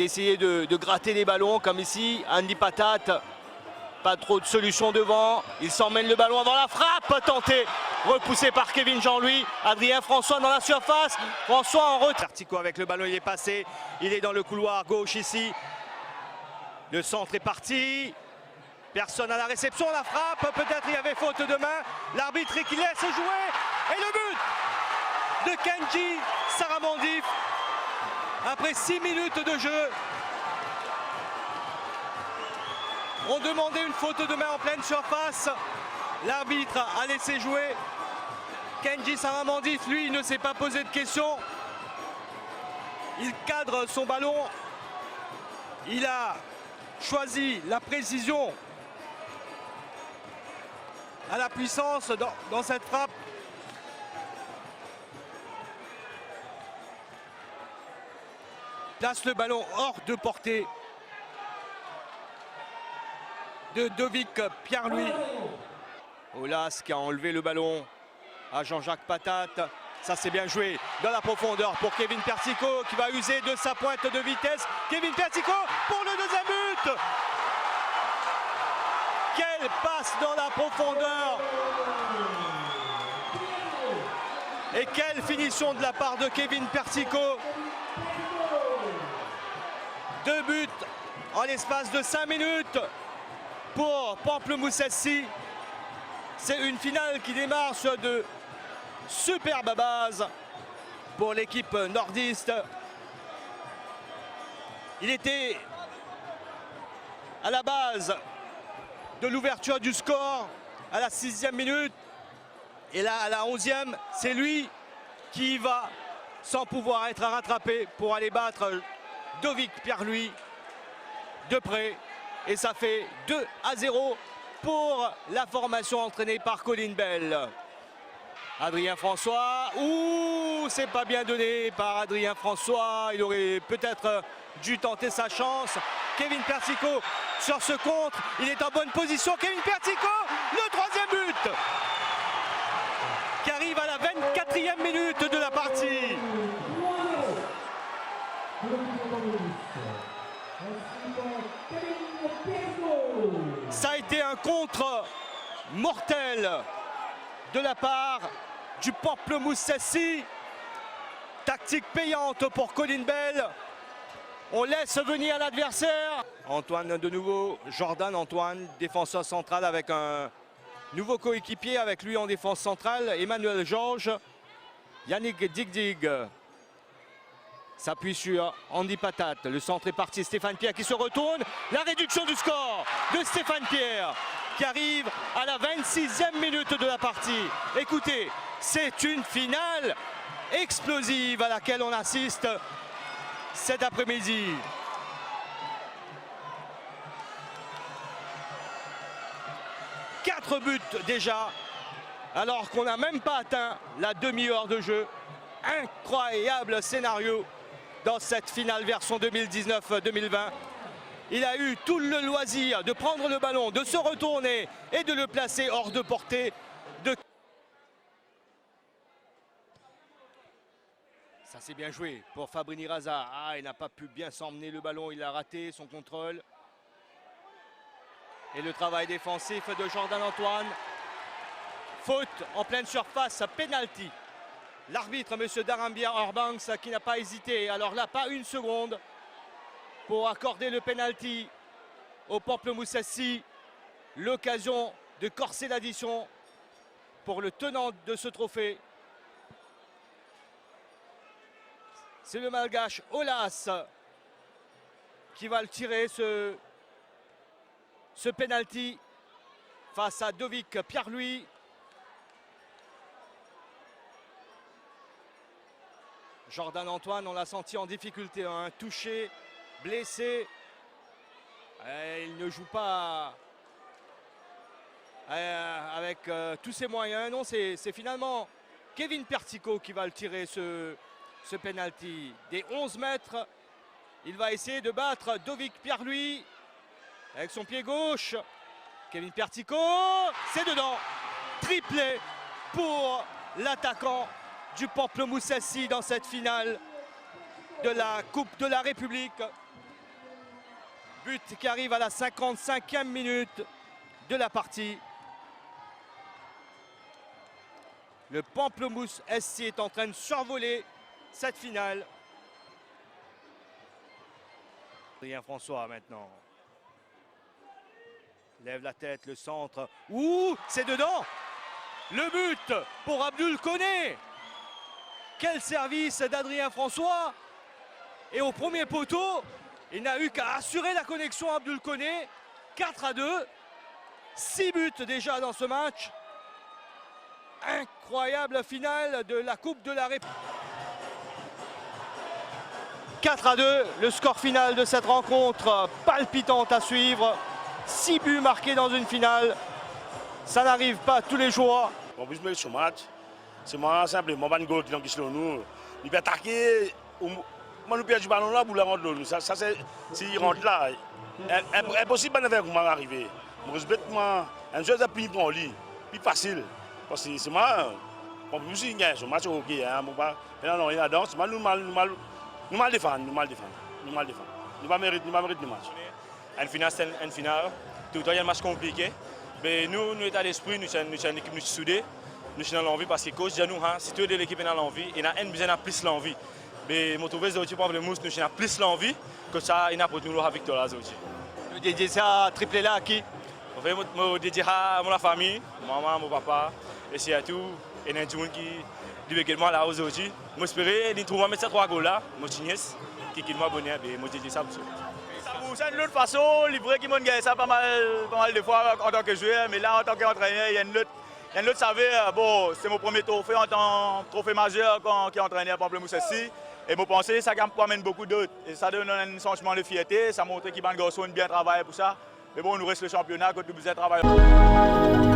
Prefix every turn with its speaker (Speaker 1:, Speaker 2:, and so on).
Speaker 1: d'essayer de gratter les ballons comme ici. Andy Patate, pas trop de solutions devant. Il s'emmène le ballon avant la frappe tentée, repoussé par Kevin Jean-Louis. Adrien François dans la surface. François en retrait. Artico avec le ballon, il est passé. Il est dans le couloir gauche ici. Le centre est parti. Personne à la réception, la frappe. Peut-être il y avait faute de main. L'arbitre qui laisse jouer. Et le but de Kenji Saramandif. Après 6 minutes de jeu. On demandait une faute de main en pleine surface. L'arbitre a laissé jouer. Kenji Saramandif, lui, ne s'est pas posé de questions. Il cadre son ballon. Il a choisi la précision à la puissance dans cette frappe. Place le ballon hors de portée de Dovic Pierre-Louis. Olas qui a enlevé le ballon à Jean-Jacques Patate. Ça c'est bien joué dans la profondeur pour Kevin Persico qui va user de sa pointe de vitesse. Kevin Persico pour le deuxième but. Quelle passe dans la profondeur. Et quelle finition de la part de Kevin Persico. 2 buts en l'espace de 5 minutes pour Pamplemoussassi. C'est une finale qui démarre sur de superbes bases pour l'équipe nordiste. Il était à la base de l'ouverture du score à la 6e minute. Et là, à la 11e, c'est lui qui va, sans pouvoir être rattrapé, pour aller battre Dovic Pierre-Louis de près. Et ça fait 2-0 pour la formation entraînée par Colin Bell. Adrien François, ouh, c'est pas bien donné par Adrien François. Il aurait peut-être dû tenter sa chance. Kevin Persico sur ce contre, il est en bonne position. Kevin Persico, le 3e but qui arrive à la 24e minute de la partie. Ça a été un contre mortel de la part du Pamplemoussassi. Tactique payante pour Colin Bell. On laisse venir l'adversaire. Antoine de nouveau, Jordan Antoine, défenseur central avec un nouveau coéquipier avec lui en défense centrale. Emmanuel Georges, Yannick Digdig s'appuie sur Andy Patate. Le centre est parti, Stéphane Pierre qui se retourne. La réduction du score de Stéphane Pierre qui arrive à la 26e minute de la partie. Écoutez, c'est une finale explosive à laquelle on assiste cet après-midi. Quatre buts déjà, alors qu'on n'a même pas atteint la demi-heure de jeu. Incroyable scénario dans cette finale version 2019-2020. Il a eu tout le loisir de prendre le ballon, de se retourner et de le placer hors de portée. Ça c'est bien joué pour Fabrini Raza. Ah, il n'a pas pu bien s'emmener le ballon, il a raté son contrôle. Et le travail défensif de Jordan Antoine. Faute en pleine surface, penalty. L'arbitre, M. Darambia Orbanks, qui n'a pas hésité. Alors là, pas une seconde pour accorder le penalty au Pamplemoussassi. L'occasion de corser l'addition pour le tenant de ce trophée. C'est le Malgache Olas qui va le tirer, ce penalty face à Dovic Pierre-Louis. Jordan Antoine, on l'a senti en difficulté, hein, touché, blessé. Il ne joue pas avec tous ses moyens. Non, c'est finalement Kevin Persico qui va le tirer, ce penalty. Des 11 mètres, il va essayer de battre Dovic Pierre-Louis avec son pied gauche. Kevin Persico, c'est dedans. Triplé pour l'attaquant du Pamplemoussassi dans cette finale de la Coupe de la République. But qui arrive à la 55e minute de la partie. Le Pamplemousse SC est en train de survoler cette finale. Adrien François maintenant. Lève la tête, le centre. Ouh, c'est dedans. Le but pour Abdul Koné. Quel service d'Adrien François. Et au premier poteau, il n'a eu qu'à assurer la connexion à Abdul Koné. 4-2. 6 buts déjà dans ce match. Incroyable finale de la Coupe de la République. 4-2, le score final de cette rencontre palpitante à suivre. 6 buts marqués dans une finale, ça n'arrive pas tous les jours.
Speaker 2: En plus, ce match, c'est marrant simplement, pas de goal qui est nous. Il peut attaquer, nous perd du ballon là pour la rendre l'eau. Ça c'est s'il rentre là, impossible de faire comment arriver. Respectement, un jeu de plus pour lui, plus facile. Parce que c'est marrant. On peut aussi gagner ce match ok, hein, bon pas. Non, il y a danse, nous mal défendre. Nous pas mériter le match.
Speaker 3: Une finale, c'est une finale. Tout le temps, il y a un match compliqué. Mais nous, état d'esprit, nous sommes une équipe soudée. Nous sommes dans l'envie parce que coach nous, si tout l'équipe est dans l'envie, il y a un besoin de plus l'envie. Mais je trouve que nous avons plus l'envie que ça, il y a pour nous la victoire.
Speaker 1: Vous dédiez ça triplé là à qui?
Speaker 3: Je dédie à ma famille, maman, mon papa, et c'est à tout. Et il y a des gens qui également là aujourd'hui. J'espère qu'ils trouvent ces 3 goals là, qui m'ont abonné, et je dédie ça pour ça.
Speaker 4: C'est une autre façon, il vrai qu'ils m'ont gagné ça pas mal de fois en tant que joueur, mais là en tant qu'entraîneur, il y a une autre saveur. Bon, c'est mon premier trophée en tant que trophée majeur qui est entraîneur à Pamplemousse ici. Et je pense que ça amène beaucoup d'autres. Et ça donne un sentiment de fierté, ça montre qu'ils ont bien travaillé pour ça. Mais bon, nous reste le championnat, quand nous faisons travailler.